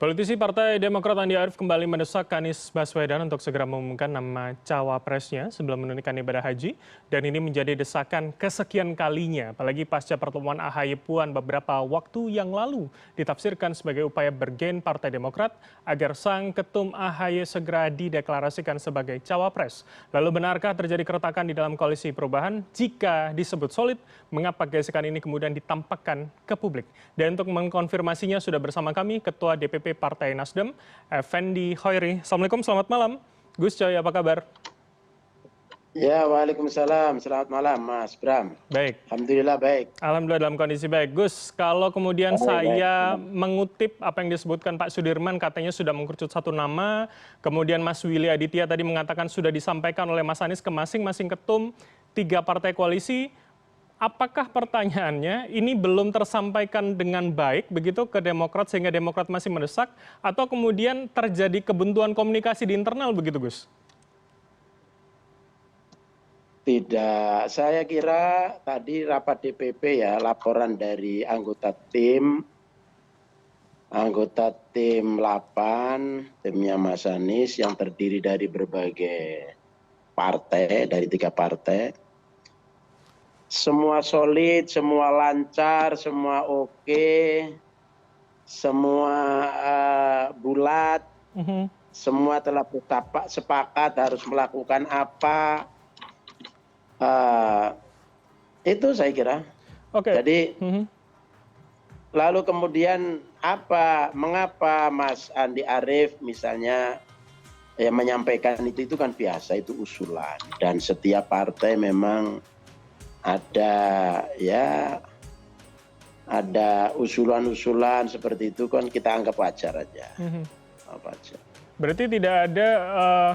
Politisi Partai Demokrat Andi Arief kembali mendesak Anies Baswedan untuk segera mengumumkan nama cawapresnya sebelum menunaikan ibadah haji. Dan ini menjadi desakan kesekian kalinya, apalagi pasca pertemuan AHY Puan beberapa waktu yang lalu ditafsirkan sebagai upaya bergen Partai Demokrat agar sang ketum AHY segera dideklarasikan sebagai cawapres. Lalu benarkah terjadi keretakan di dalam koalisi perubahan? Jika disebut solid, mengapa gesekan ini kemudian ditampakkan ke publik? Dan untuk mengkonfirmasinya sudah bersama kami Ketua DPP Partai Nasdem, Effendi Hoiri. Assalamualaikum, selamat malam. Gus Coy, apa kabar? Ya, waalaikumsalam. Selamat malam, Mas Bram. Baik. Alhamdulillah baik. Alhamdulillah dalam kondisi baik. Gus, kalau kemudian saya mengutip apa yang disebutkan Pak Sudirman, katanya sudah mengkerucut satu nama, kemudian Mas Willy Aditya tadi mengatakan sudah disampaikan oleh Mas Anies ke masing-masing ketum 3 partai koalisi. Apakah pertanyaannya ini belum tersampaikan dengan baik begitu ke Demokrat sehingga Demokrat masih mendesak, atau kemudian terjadi kebuntuan komunikasi di internal begitu, Gus? Tidak, saya kira tadi rapat DPP ya, laporan dari anggota tim 8, timnya Mas Anies yang terdiri dari berbagai partai, dari 3 partai. Semua solid, semua lancar, semua oke, semua bulat, semua telah sepakat harus melakukan apa. Itu saya kira. Jadi lalu kemudian mengapa Mas Andi Arief misalnya ya menyampaikan itu kan biasa, itu usulan, dan setiap partai memang ada usulan-usulan seperti itu, kan kita anggap wajar aja. Berarti tidak ada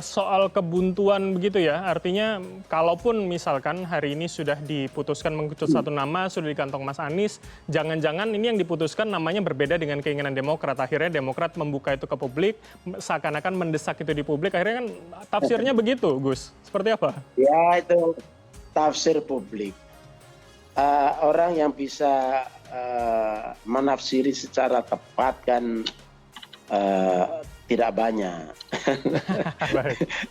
soal kebuntuan begitu ya? Artinya kalaupun misalkan hari ini sudah diputuskan mengkerucut satu nama, sudah di kantong Mas Anies, jangan-jangan ini yang diputuskan namanya berbeda dengan keinginan Demokrat. Akhirnya Demokrat membuka itu ke publik, seakan-akan mendesak itu di publik. Akhirnya kan tafsirnya begitu, Gus. Seperti apa? Ya, itu tafsir publik. Orang yang bisa menafsiri secara tepat kan tidak banyak.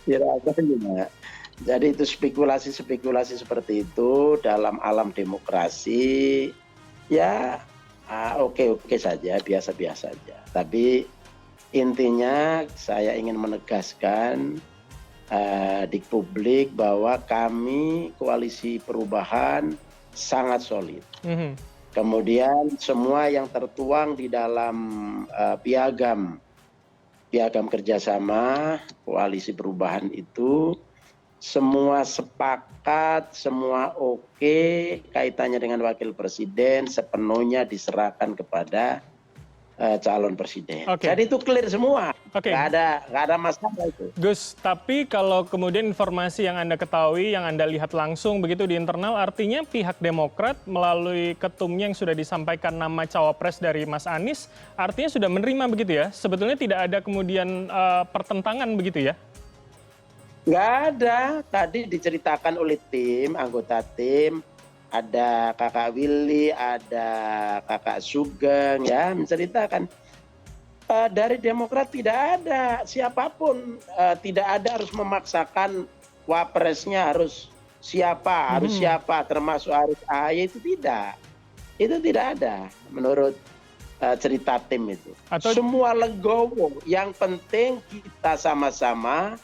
Tidak banyak. Jadi itu spekulasi seperti itu dalam alam demokrasi ya oke saja, biasa-biasa saja. Tapi intinya saya ingin menegaskan di publik bahwa kami koalisi perubahan sangat solid. Kemudian semua yang tertuang di dalam piagam kerjasama koalisi perubahan itu semua sepakat, semua oke, kaitannya dengan wakil presiden sepenuhnya diserahkan kepada calon presiden. Jadi itu clear semua, nggak ada masalah itu. Gus, tapi kalau kemudian informasi yang Anda ketahui, yang Anda lihat langsung begitu di internal, artinya pihak Demokrat melalui ketumnya yang sudah disampaikan nama cawapres dari Mas Anies, artinya sudah menerima begitu ya? Sebetulnya tidak ada kemudian pertentangan begitu ya? Nggak ada, tadi diceritakan oleh anggota tim, ada Kakak Willy, ada Kakak Sugeng, ya menceritakan. Dari Demokrat tidak ada siapapun, tidak ada harus memaksakan wapresnya harus siapa, termasuk Arief AHY, itu tidak ada menurut cerita tim itu. Semua legowo, yang penting kita sama-sama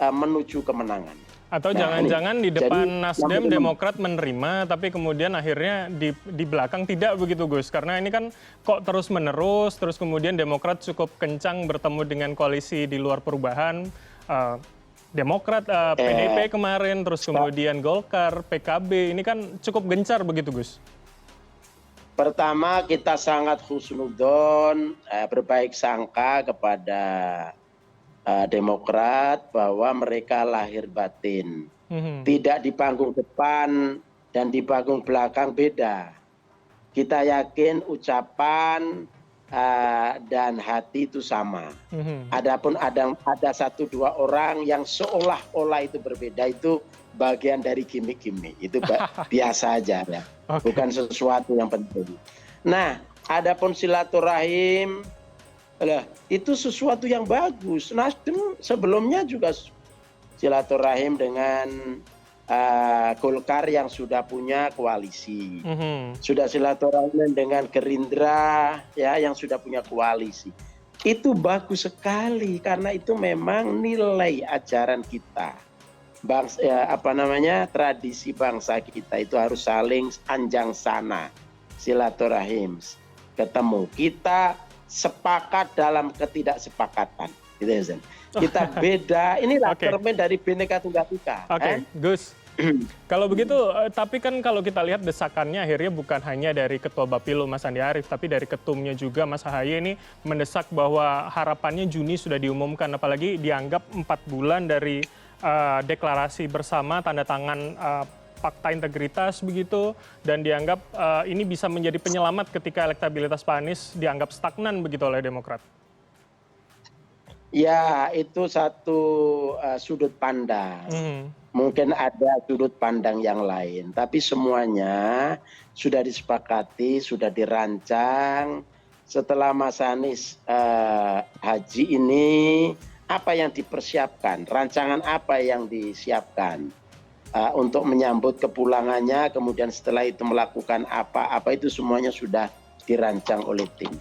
menuju kemenangan. Atau jangan-jangan di depan Nasdem Demokrat menerima, tapi kemudian akhirnya di belakang tidak begitu, Gus? Karena ini kan kok terus-menerus, terus kemudian Demokrat cukup kencang bertemu dengan koalisi di luar perubahan, Demokrat, PDP kemarin, terus kemudian Golkar, PKB, ini kan cukup gencar begitu, Gus? Pertama, kita sangat husnudon, berbaik sangka kepada Demokrat bahwa mereka lahir batin, tidak di panggung depan dan di panggung belakang beda. Kita yakin ucapan dan hati itu sama. Adapun ada 1-2 orang yang seolah-olah itu berbeda, itu bagian dari gimmick-gimmick, itu biasa aja ya, bukan sesuatu yang penting. Nah, adapun silaturahim Lah, itu sesuatu yang bagus. Nasdem sebelumnya juga silaturahim dengan Golkar yang sudah punya koalisi. Sudah silaturahim dengan Gerindra ya yang sudah punya koalisi. Itu bagus sekali karena itu memang nilai ajaran kita. Bangsa, tradisi bangsa kita itu harus saling anjang sana, silaturahim, ketemu. Kita sepakat dalam ketidaksepakatan. Gitu ya, Zen. Kita beda, inilah cermin dari Bhinneka Tunggal Ika. Oke, Gus. Kalau begitu, tapi kan kalau kita lihat desakannya akhirnya bukan hanya dari Ketua Bapilu Mas Andi Arief, tapi dari ketumnya juga Mas Ahaye ini mendesak bahwa harapannya Juni sudah diumumkan, apalagi dianggap 4 bulan dari deklarasi bersama tanda tangan fakta integritas begitu, dan dianggap ini bisa menjadi penyelamat ketika elektabilitas Pak Anies dianggap stagnan begitu oleh Demokrat. Ya, itu satu sudut pandang. Mungkin ada sudut pandang yang lain, tapi semuanya sudah disepakati, sudah dirancang. Setelah Mas Anies haji ini, apa yang dipersiapkan, rancangan apa yang disiapkan untuk menyambut kepulangannya, kemudian setelah itu melakukan apa itu semuanya sudah dirancang oleh tim.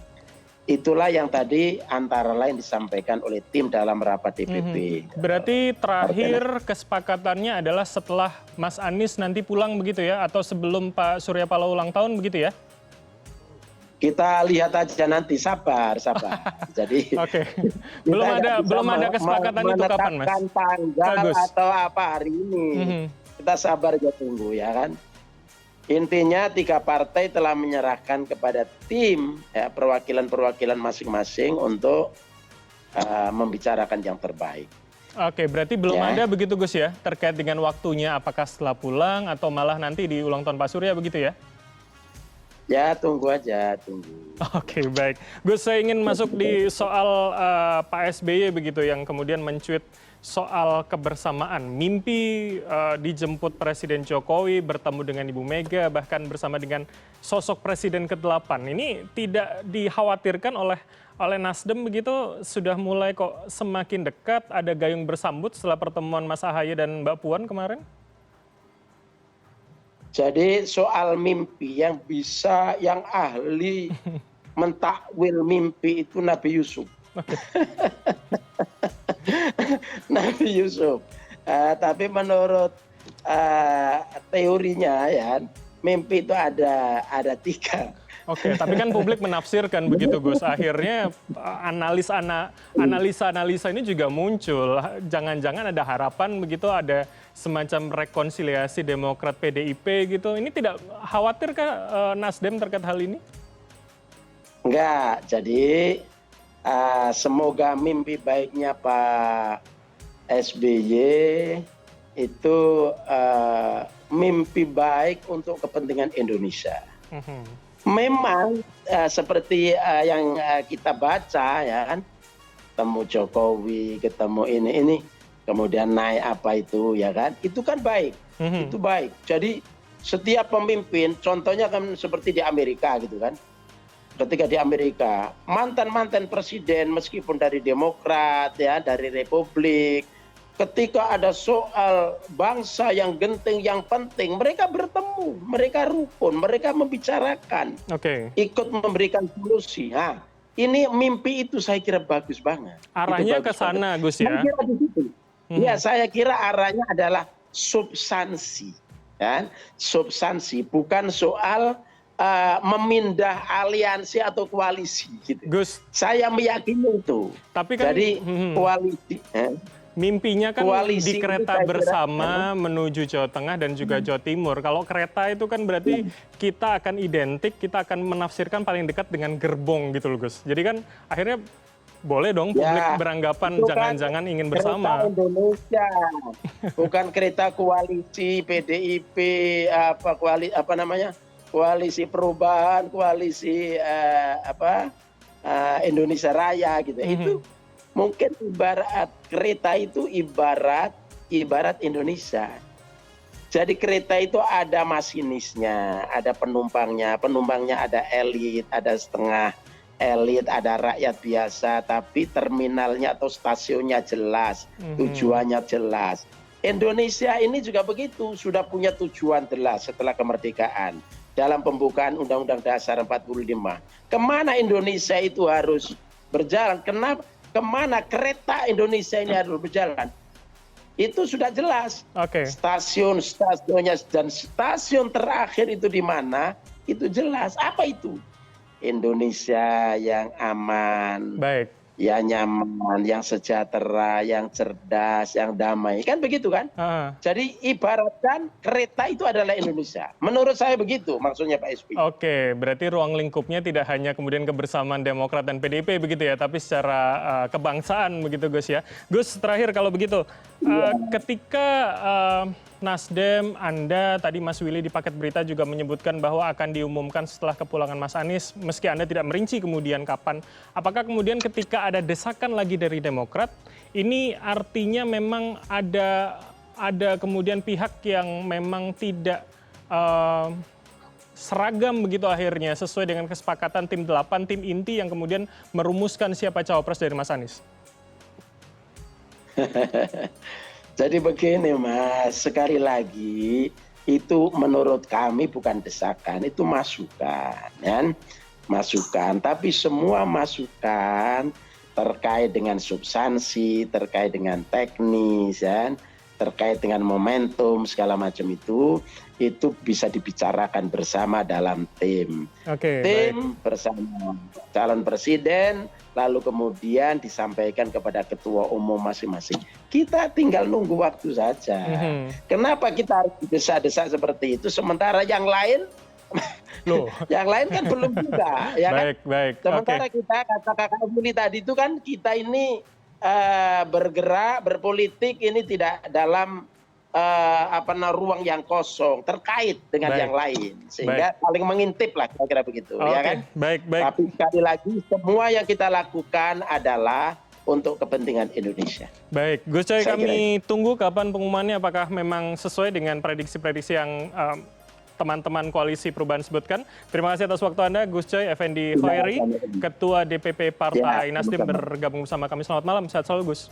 Itulah yang tadi antara lain disampaikan oleh tim dalam rapat DPP. Berarti terakhir kesepakatannya adalah setelah Mas Anies nanti pulang begitu ya, atau sebelum Pak Surya Paloh ulang tahun begitu ya? Kita lihat aja nanti, sabar. Jadi belum ada kesepakatan itu kapan, Mas? Tanggal atau apa hari ini. Kita sabar aja tunggu ya kan. Intinya 3 partai telah menyerahkan kepada tim ya, perwakilan-perwakilan masing-masing untuk membicarakan yang terbaik. Oke, berarti belum ada begitu Gus ya, terkait dengan waktunya, apakah setelah pulang atau malah nanti di ulang tahun Pak Surya begitu ya? Ya, tunggu aja, tunggu. Oke, baik. Gus, saya ingin masuk di soal Pak SBY begitu yang kemudian mencuit soal kebersamaan. Mimpi dijemput Presiden Jokowi, bertemu dengan Ibu Mega, bahkan bersama dengan sosok Presiden ke-8. Ini tidak dikhawatirkan oleh Nasdem begitu, sudah mulai kok semakin dekat, ada gayung bersambut setelah pertemuan Mas Ahaye dan Mbak Puan kemarin? Jadi soal mimpi yang ahli mentakwil mimpi itu Nabi Yusuf. Nabi Yusuf. Tapi menurut teorinya ya, mimpi itu ada 3. Oke, tapi kan publik menafsirkan begitu Gus. Akhirnya analisa-analisa ini juga muncul. Jangan-jangan ada harapan begitu, ada semacam rekonsiliasi Demokrat PDIP gitu. Ini tidak khawatirkah Nasdem terkait hal ini? Enggak, jadi semoga mimpi baiknya Pak SBY itu mimpi baik untuk kepentingan Indonesia. Memang seperti yang kita baca ya kan, ketemu Jokowi, ketemu ini, kemudian naik apa itu ya kan, itu kan baik, itu baik. Jadi setiap pemimpin, contohnya kan seperti di Amerika gitu kan, ketika di Amerika mantan presiden meskipun dari Demokrat ya, dari Republik, ketika ada soal bangsa yang genting, yang penting, mereka bertemu, mereka rukun, mereka membicarakan, ikut memberikan solusi. Nah, ini mimpi itu saya kira bagus banget. Arahnya ke sana, Gus ya? Ya, saya kira arahnya adalah substansi, ya, substansi, bukan soal memindah aliansi atau koalisi. Gitu. Gus, saya meyakini itu. Tapi kan, jadi koalisi. Mimpinya kan koalisi di kereta bersama menuju Jawa Tengah dan juga Jawa Timur. Kalau kereta itu kan berarti kita akan identik, kita akan menafsirkan paling dekat dengan gerbong gitu loh Gus. Jadi kan akhirnya boleh dong publik beranggapan jangan-jangan ingin bersama. Kereta Indonesia, bukan kereta koalisi PDIP, koalisi perubahan, koalisi Indonesia Raya gitu. Itu mungkin ibarat kereta itu ibarat Indonesia. Jadi kereta itu ada masinisnya, ada penumpangnya ada elit, ada setengah elit, ada rakyat biasa, tapi terminalnya atau stasiunnya jelas, tujuannya jelas. Indonesia ini juga begitu, sudah punya tujuan jelas setelah kemerdekaan. Dalam pembukaan Undang-Undang Dasar 45. Kemana Indonesia itu harus berjalan? Kemana kereta Indonesia ini harus berjalan? Itu sudah jelas. Stasiun-stasiunnya dan stasiun terakhir itu di mana? Itu jelas. Apa itu? Indonesia yang aman, yang nyaman, yang sejahtera, yang cerdas, yang damai. Kan begitu kan? Jadi ibaratkan kereta itu adalah Indonesia. Menurut saya begitu maksudnya Pak SBY. Oke, berarti ruang lingkupnya tidak hanya kemudian kebersamaan Demokrat dan PDIP begitu ya, tapi secara kebangsaan begitu Gus ya. Gus, terakhir kalau begitu, ketika Nasdem, Anda, tadi Mas Willy di paket berita juga menyebutkan bahwa akan diumumkan setelah kepulangan Mas Anies, meski Anda tidak merinci kemudian kapan. Apakah kemudian ketika ada desakan lagi dari Demokrat, ini artinya memang ada kemudian pihak yang memang tidak seragam begitu akhirnya, sesuai dengan kesepakatan tim 8, tim inti yang kemudian merumuskan siapa cawapres dari Mas Anies? Jadi begini Mas, sekali lagi itu menurut kami bukan desakan, itu masukan, kan? Masukan. Tapi semua masukan terkait dengan substansi, terkait dengan teknis, kan? Terkait dengan momentum segala macam itu bisa dibicarakan bersama dalam tim. Tim bersama calon presiden, lalu kemudian disampaikan kepada ketua umum masing-masing. Kita tinggal nunggu waktu saja. Kenapa kita harus desa-desa seperti itu, sementara yang lain yang lain kan belum juga, ya kan? Sementara kita, kata Kakak Willy tadi itu kan, kita ini bergerak, berpolitik ini tidak dalam ruang yang kosong, terkait dengan yang lain, sehingga saling mengintip lah, kira-kira begitu, ya kan? Tapi sekali lagi semua yang kita lakukan adalah untuk kepentingan Indonesia. Baik, Gus Coy, kami tunggu kapan pengumumannya, apakah memang sesuai dengan prediksi-prediksi yang teman-teman koalisi perubahan sebutkan. Terima kasih atas waktu Anda, Gus Coy Effendi Hoeri, Ketua DPP Partai Nasdem, bergabung bersama kami. Selamat malam, sehat selalu Gus.